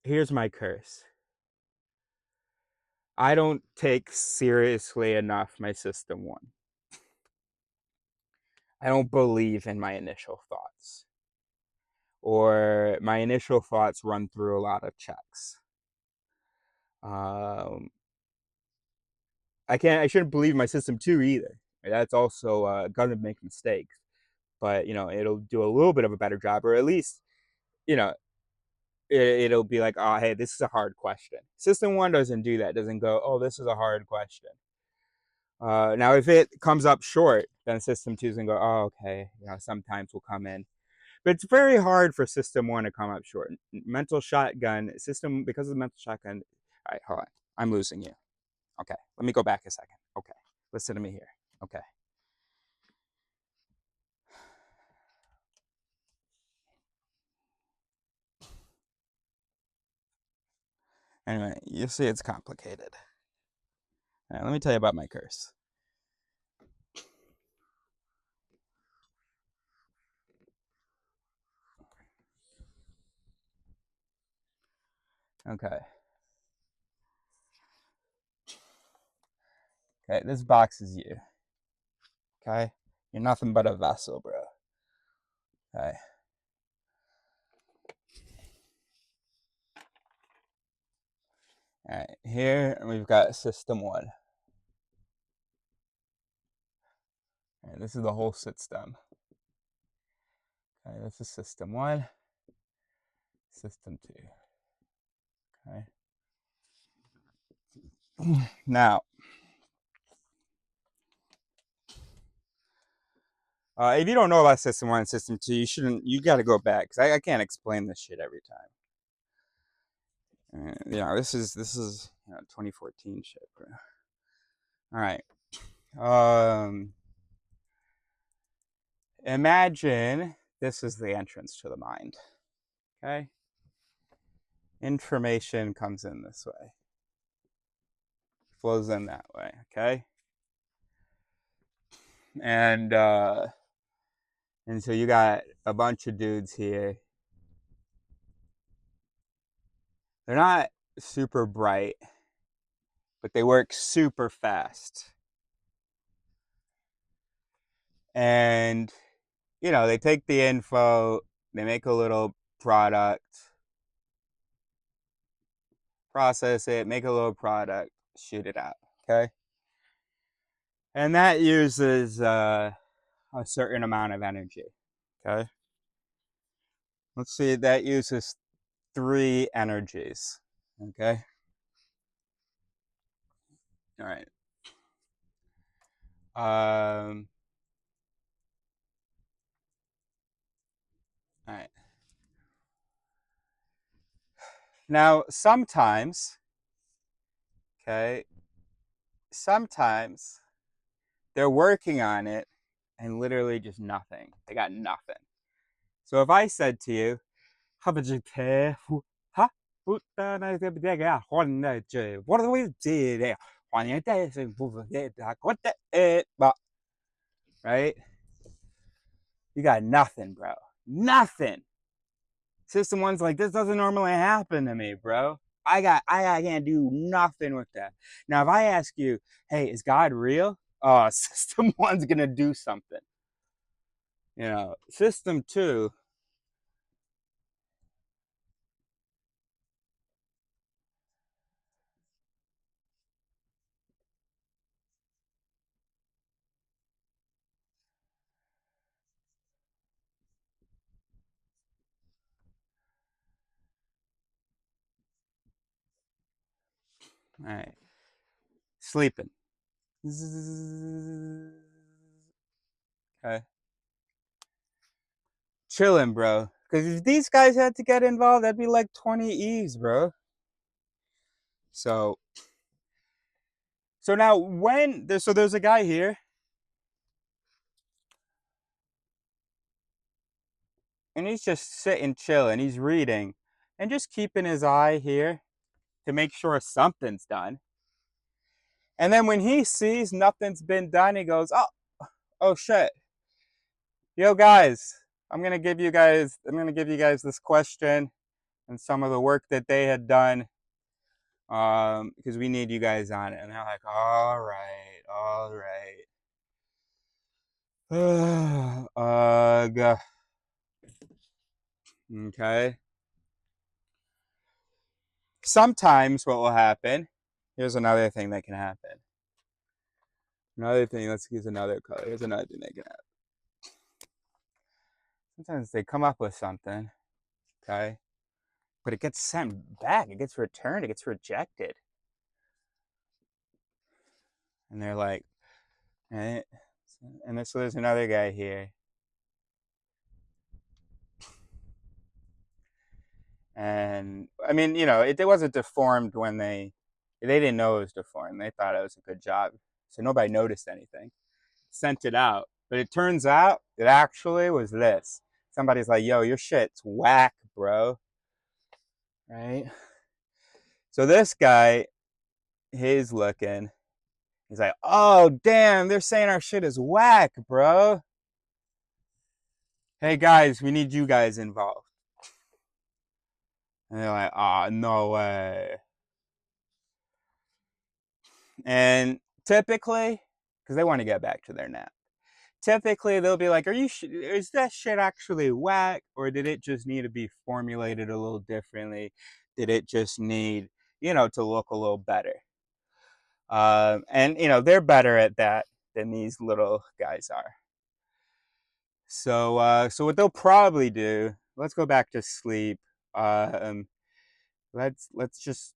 here's my curse. I don't take seriously enough my system one. I don't believe in my initial thoughts, or my initial thoughts run through a lot of checks. Um, I shouldn't believe my system two either. That's also gonna make mistakes, but it'll do a little bit of a better job, or at least you know it'll be like, oh, hey, this is a hard question. System one doesn't do that. Doesn't go, oh, this is a hard question. Now, if it comes up short, then system two is gonna go, oh, okay. Sometimes we'll come in, but it's very hard for system one to come up short. Mental shotgun system, because of the mental shotgun. All right, hold on. I'm losing you. Okay, let me go back a second. Okay, listen to me here. Okay. Anyway, you see it's complicated. All right, let me tell you about my curse. Okay. Okay, this box is you. Okay? You're nothing but a vessel, bro. Okay. All right, here we've got system one. All right, this is the whole system. Okay, this is system one, system two. Okay. Now, if you don't know about system one and system two, you got to go back, because I can't explain this shit every time. This is 2014 shit, bro. All right. Imagine this is the entrance to the mind. Okay. Information comes in this way, flows in that way. Okay. And so you got a bunch of dudes here. They're not super bright, but they work super fast. And they take the info, they make a little product, process it, make a little product, shoot it out. Okay. And that uses a certain amount of energy. Okay. Let's see, that uses 3 energies. Okay. All right. All right. Now, okay, sometimes they're working on it and literally just nothing. They got nothing. So if I said to you, what do we do? Right? You got nothing, bro. Nothing. System one's like, this doesn't normally happen to me, bro. I can't do nothing with that. Now, if I ask you, hey, is God real? Oh, system one's gonna do something. System two. All right, sleeping. Okay, chilling, bro. Because if these guys had to get involved, that'd be like 20 E's, bro. So, now there's a guy here, and he's just sitting, chilling. He's reading, and just keeping his eye here to make sure something's done. And then when he sees nothing's been done, he goes, oh shit. Yo guys, I'm gonna give you guys this question, and some of the work that they had done, because we need you guys on it. And they're like, all right, all right. Okay. Sometimes what will happen, here's another thing that can happen. Another thing, let's use another color. Here's another thing that can happen. Sometimes they come up with something, okay, but it gets sent back, it gets returned, it gets rejected. And they're like, eh. And so there's another guy here. And I mean, it wasn't deformed when they didn't know it was deformed. They thought it was a good job. So nobody noticed anything. Sent it out. But it turns out it actually was this. Somebody's like, yo, your shit's whack, bro. Right? So this guy, he's looking. He's like, oh, damn, they're saying our shit is whack, bro. Hey, guys, we need you guys involved. And they're like, oh, no way. And typically, because they want to get back to their nap, typically they'll be like, is that shit actually whack? Or did it just need to be formulated a little differently? Did it just need, to look a little better? And, they're better at that than these little guys are. So what they'll probably do, let's go back to sleep. Let's just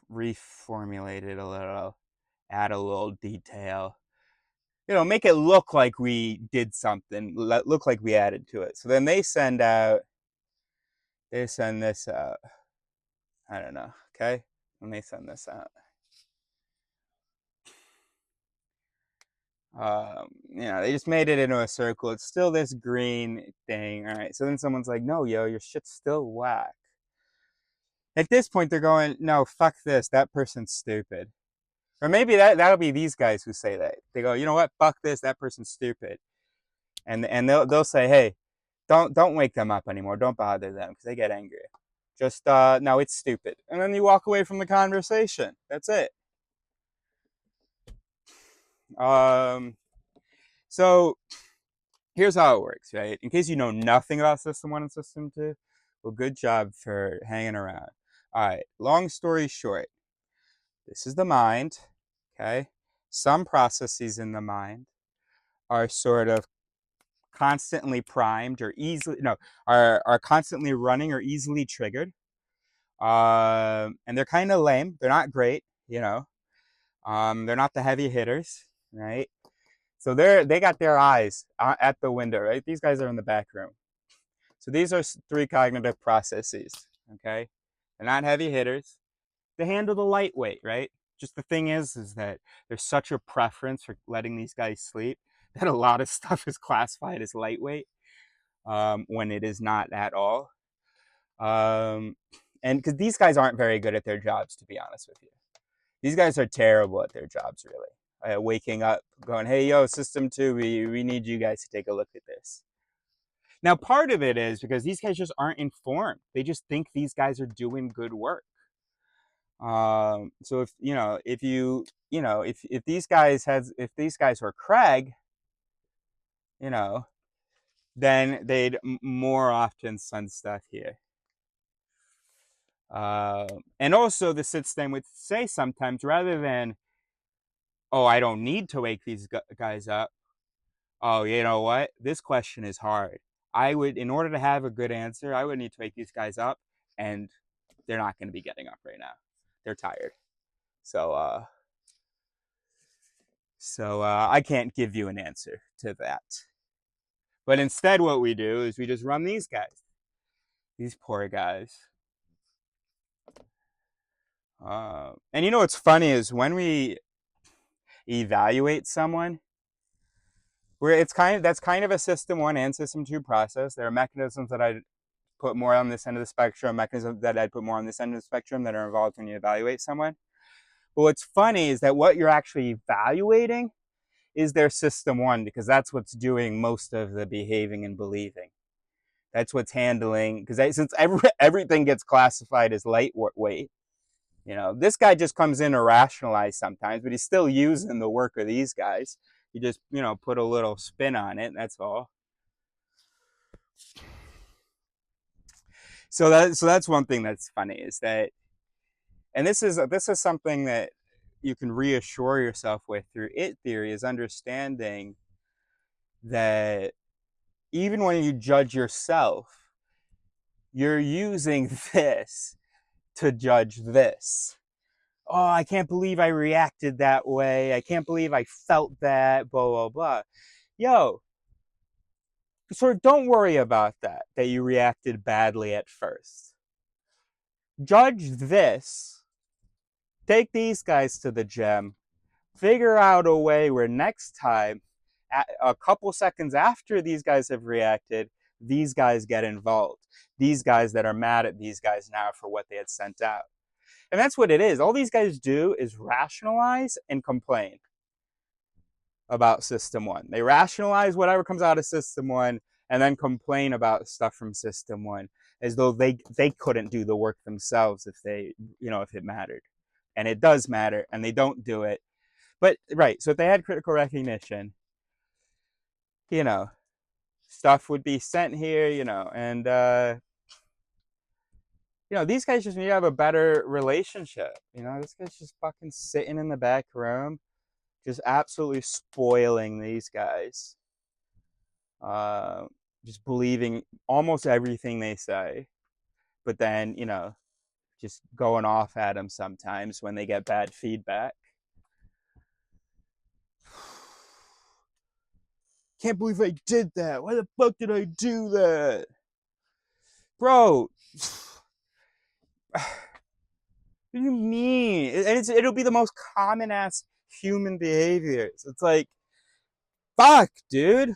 reformulate it a little, add a little detail, make it look like we did something, look like we added to it. So then they send this out. I don't know. Okay, when they send this out, they just made it into a circle. It's still this green thing. All right. So then someone's like, no, yo, your shit's still whack. At this point, they're going, no, fuck this. That person's stupid. Or maybe that'll be these guys who say that. They go, you know what? Fuck this. That person's stupid. And they'll say, hey, don't wake them up anymore. Don't bother them because they get angry. Just no, it's stupid. And then you walk away from the conversation. That's it. So here's how it works, right? In case you know nothing about System 1 and System 2, well, good job for hanging around. All right, long story short, this is the mind, okay? Some processes in the mind are sort of constantly primed or are constantly running or easily triggered. And they're kind of lame. They're not great, they're not the heavy hitters, right? So they got their eyes at the window, right? These guys are in the back room. So these are 3 cognitive processes, okay? They're not heavy hitters. They handle the lightweight, right? Just the thing is that there's such a preference for letting these guys sleep that a lot of stuff is classified as lightweight when it is not at all. And because these guys aren't very good at their jobs, to be honest with you. These guys are terrible at their jobs, really. Waking up, going, hey, yo, System 2, we need you guys to take a look at this. Now, part of it is because these guys just aren't informed. They just think these guys are doing good work. So if these guys were Craig, then they'd more often send stuff here. And also the system would say sometimes, rather than, oh, I don't need to wake these guys up. Oh, you know what? This question is hard. In order to have a good answer, I would need to wake these guys up, and they're not going to be getting up right now. They're tired. So I can't give you an answer to that. But instead, what we do is we just run these guys. These poor guys. And what's funny is when we evaluate someone, that's kind of a System 1 and System 2 process. There are mechanisms that I put more on this end of the spectrum, mechanisms that I'd put more on this end of the spectrum that are involved when you evaluate someone. But what's funny is that what you're actually evaluating is their System 1, because that's what's doing most of the behaving and believing. That's what's handling, because since everything gets classified as lightweight, this guy just comes in to rationalize sometimes, but he's still using the work of these guys. You just, put a little spin on it. That's all. So that's one thing that's funny is that, and this is something that you can reassure yourself with through it theory, is understanding that even when you judge yourself, you're using this to judge this. Oh, I can't believe I reacted that way. I can't believe I felt that, blah, blah, blah. Yo, sort of don't worry about that you reacted badly at first. Judge this. Take these guys to the gym. Figure out a way where next time, a couple seconds after these guys have reacted, these guys get involved. These guys that are mad at these guys now for what they had sent out. And that's what it is. All these guys do is rationalize and complain about System 1. They rationalize whatever comes out of System 1 and then complain about stuff from System 1 as though they couldn't do the work themselves if if it mattered. And it does matter, and they don't do it. But, right, so if they had critical recognition, stuff would be sent here, and, these guys just need to have a better relationship. This guy's just fucking sitting in the back room, just absolutely spoiling these guys. Just believing almost everything they say, but then, just going off at them sometimes when they get bad feedback. Can't believe I did that. Why the fuck did I do that? Bro, what do you mean? It'll be the most common ass human behaviors. It's like, fuck, dude.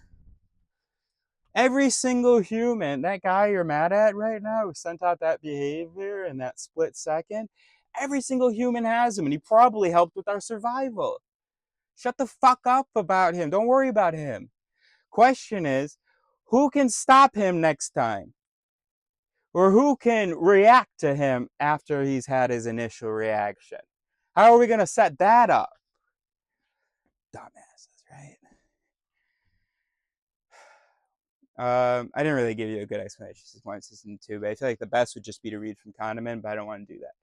Every single human, that guy you're mad at right now who sent out that behavior in that split second, every single human has him, and he probably helped with our survival. Shut the fuck up about him. Don't worry about him. Question is, who can stop him next time? Or who can react to him after he's had his initial reaction? How are we going to set that up? Dumbasses, right? I didn't really give you a good explanation System 1 System 2, but I feel like the best would just be to read from Kahneman, but I don't want to do that.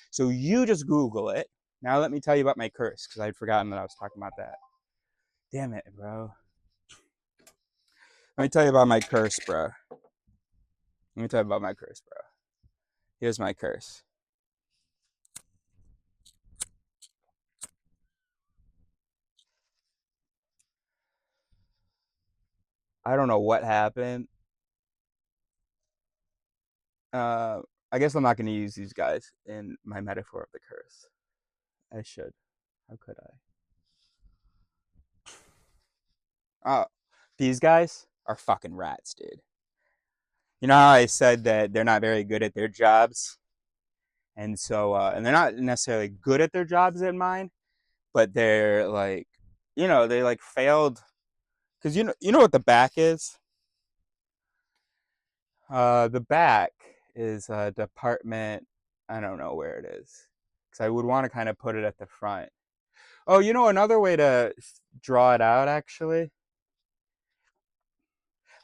So you just Google it. Now let me tell you about my curse, because I'd forgotten that I was talking about that. Damn it, bro. Let me tell you about my curse, bro. Here's my curse. I don't know what happened. I guess I'm not going to use these guys in my metaphor of the curse. I should. How could I? Oh, these guys are fucking rats, dude. You know how I said that they're not very good at their jobs? And so, and they're not necessarily good at their jobs in mine, but they're like, they like failed. Because you know what the back is? The back is a department. I don't know where it is. Because I would want to kind of put it at the front. Oh, another way to draw it out, actually.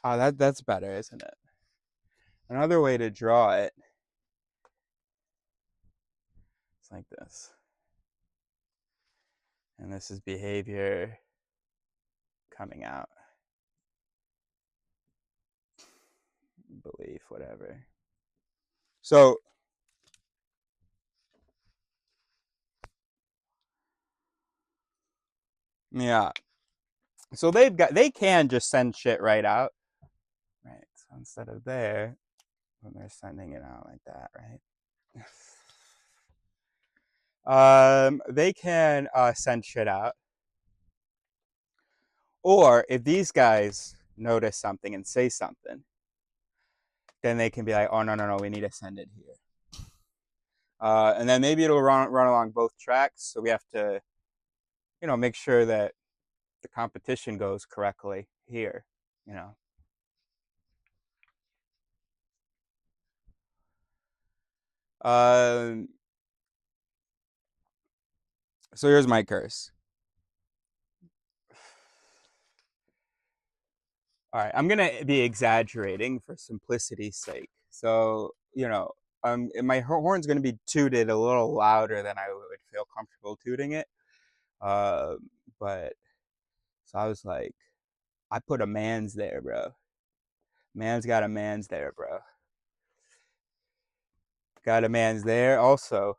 Oh, that's better, isn't it? Another way to draw it. It's like this. And this is behavior coming out. Belief, whatever. So, yeah. So they can just send shit right out. Right. So instead of there, when they're sending it out like that, right? They can send shit out. Or if these guys notice something and say something, then they can be like, oh, no, we need to send it here. And then maybe it'll run along both tracks. So we have to, make sure that the competition goes correctly here, Um, so here's my curse. All right, I'm gonna be exaggerating for simplicity's sake. So my horn's gonna be tooted a little louder than I would feel comfortable tooting it. Uh, but so I was like, I put a man's there, bro. Man's got a man's there, bro. Got a man's there. Also,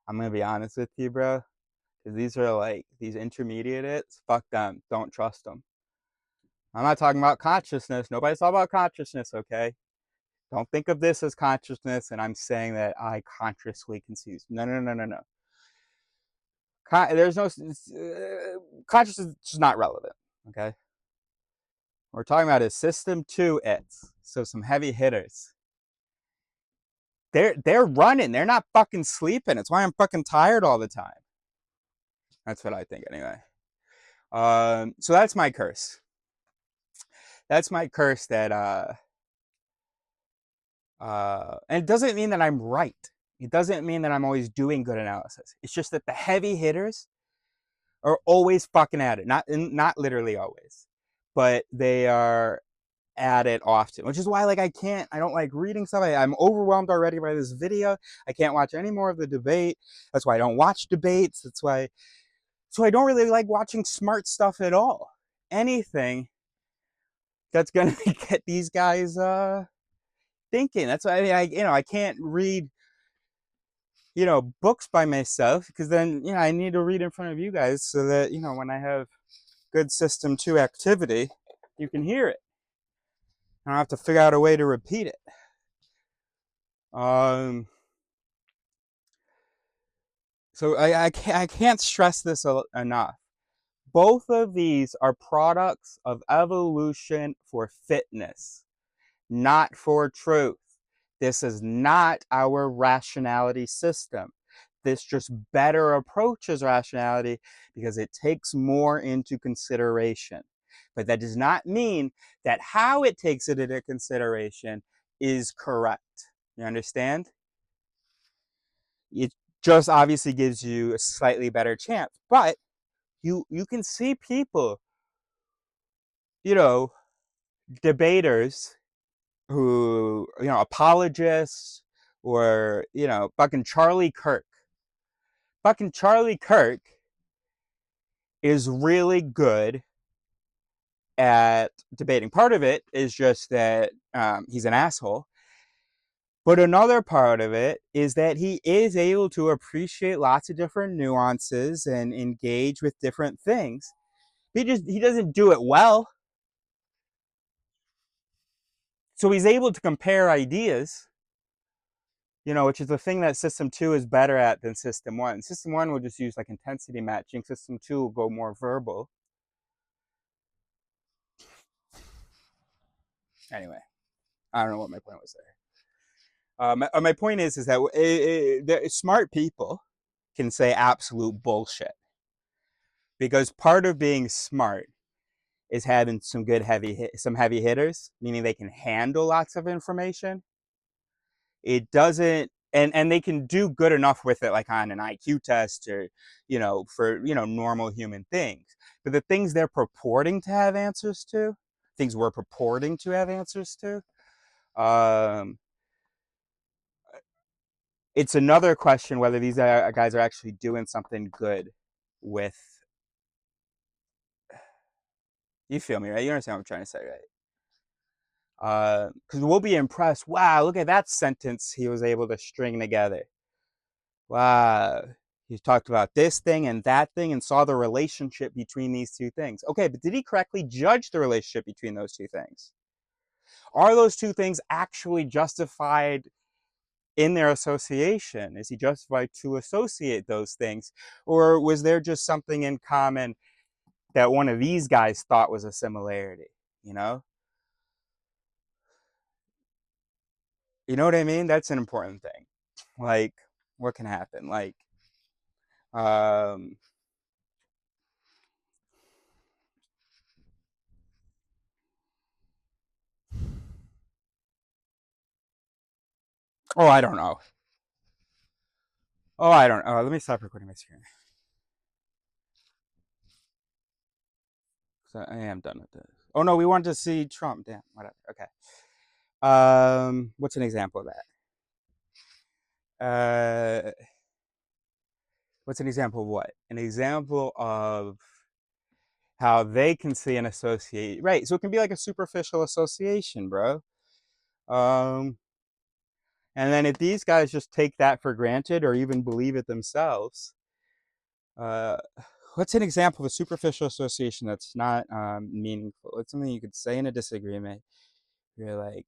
I'm gonna be honest with you, bro, because these are like these intermediates. Fuck them. Don't trust them. I'm not talking about consciousness. Nobody's talking about consciousness, okay? Don't think of this as consciousness, and I'm saying that I consciously conceive. No, no, no, no, no. There's no consciousness is just not relevant. Okay, what we're talking about is system two. It's so some heavy hitters. They're running. They're not fucking sleeping. It's why I'm fucking tired all the time. That's what I think, anyway. So that's my curse. That's my curse. And it doesn't mean that I'm right. It doesn't mean that I'm always doing good analysis. It's just that the heavy hitters are always fucking at it. Not literally always, but they are at it often, which is why I don't like reading stuff. I'm overwhelmed already by this video. I can't watch any more of the debate. That's why I don't watch debates. So I don't really like watching smart stuff at all. Anything that's gonna get these guys thinking. That's why I can't read books by myself, because then I need to read in front of you guys so that when I have good system 2 activity, you can hear it. I don't have to figure out a way to repeat it. So I can't stress this enough. Both of these are products of evolution for fitness, not for truth. This is not our rationality system. This just better approaches rationality because it takes more into consideration. But that does not mean that how it takes it into consideration is correct. You understand? It just obviously gives you a slightly better chance. But you can see people, you know, debaters who, apologists, or, fucking Charlie Kirk. Fucking Charlie Kirk is really good at debating. Part of it is just that he's an asshole. But another part of it is that he is able to appreciate lots of different nuances and engage with different things. He doesn't do it well. So he's able to compare ideas, which is the thing that system 2 is better at than system 1. System 1 will just use like intensity matching. System 2 will go more verbal. Anyway, I don't know what my point was there. My point is that smart people can say absolute bullshit, because part of being smart is having some heavy hitters, meaning they can handle lots of information. It doesn't, and they can do good enough with it, like on an IQ test, or for normal human things. But the things they're purporting to have answers to, things we're purporting to have answers to, um, it's another question whether these guys are actually doing something good with. You feel me, right? You understand what I'm trying to say, right? Because we'll be impressed. Wow, look at that sentence he was able to string together. Wow, he talked about this thing and that thing and saw the relationship between these two things. Okay, but did he correctly judge the relationship between those two things? Are those two things actually justified in their association? Is he justified to associate those things? Or was there just something in common that one of these guys thought was a similarity? You know? You know what I mean? That's an important thing. Like, what can happen? Like, um, oh, I don't know. Oh, I don't. Let me stop recording my screen. So I am done with this. Oh no, we wanted to see Trump. Damn, whatever. Okay. What's an example of that? What's an example of what? An example of how they can see an associate. Right. So it can be like a superficial association, bro. Um, and then if these guys just take that for granted or even believe it themselves, uh, what's an example of a superficial association that's not meaningful? It's something you could say in a disagreement. You're like,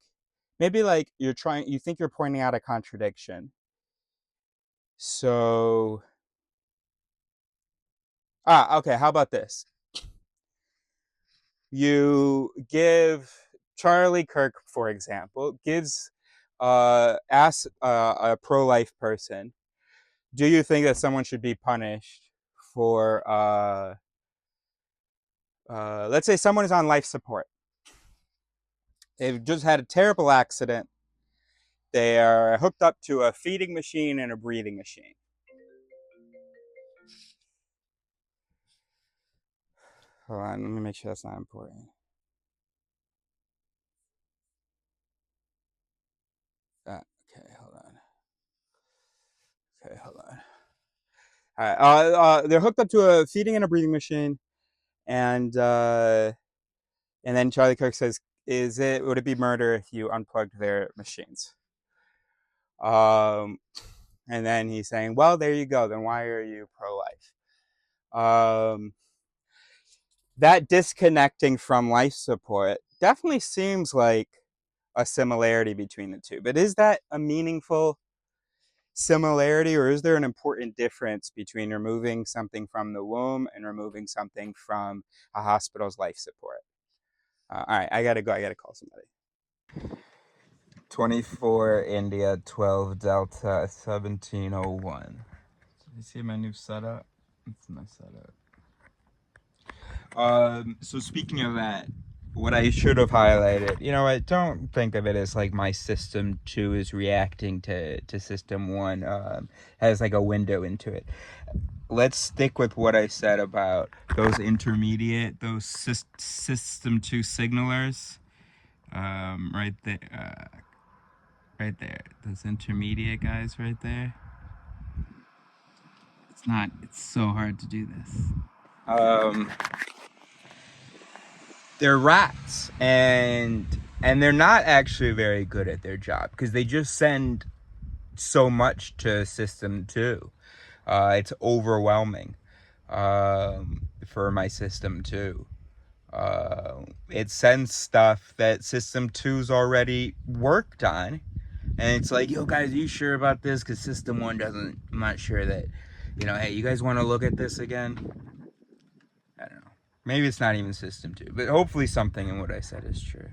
maybe like you think you're pointing out a contradiction. So, okay, how about this? You give Charlie Kirk, for example, gives asks a pro-life person, do you think that someone should be punished for let's say someone is on life support. They've just had a terrible accident. They are hooked up to a feeding machine and a breathing machine. Hold on, let me make sure that's not important. Okay, hold on. Okay, hold on. All right, they're hooked up to a feeding and a breathing machine, and then Charlie Kirk says, would it be murder if you unplugged their machines?" Um, and then he's saying, "Well, there you go. Then why are you pro-life?" That disconnecting from life support definitely seems like a similarity between the two. But is that a meaningful similarity, or is there an important difference between removing something from the womb and removing something from a hospital's life support? All right, I gotta go. I gotta call somebody. 24 India 12 Delta 1701. Did you see my new setup? That's my setup. So speaking of that, what I should have highlighted, I don't think of it as like my system 2 is reacting to system 1, has like a window into it. Let's stick with what I said about those system 2 signalers, right there, right there, those intermediate guys right there. It's so hard to do this. They're rats, and they're not actually very good at their job because they just send so much to system 2. It's overwhelming for my system 2. It sends stuff that system 2's already worked on, and it's like, yo guys, are you sure about this? Because system 1 doesn't. I'm not sure that, hey, you guys want to look at this again? I don't know. Maybe it's not even system 2, but hopefully something in what I said is true.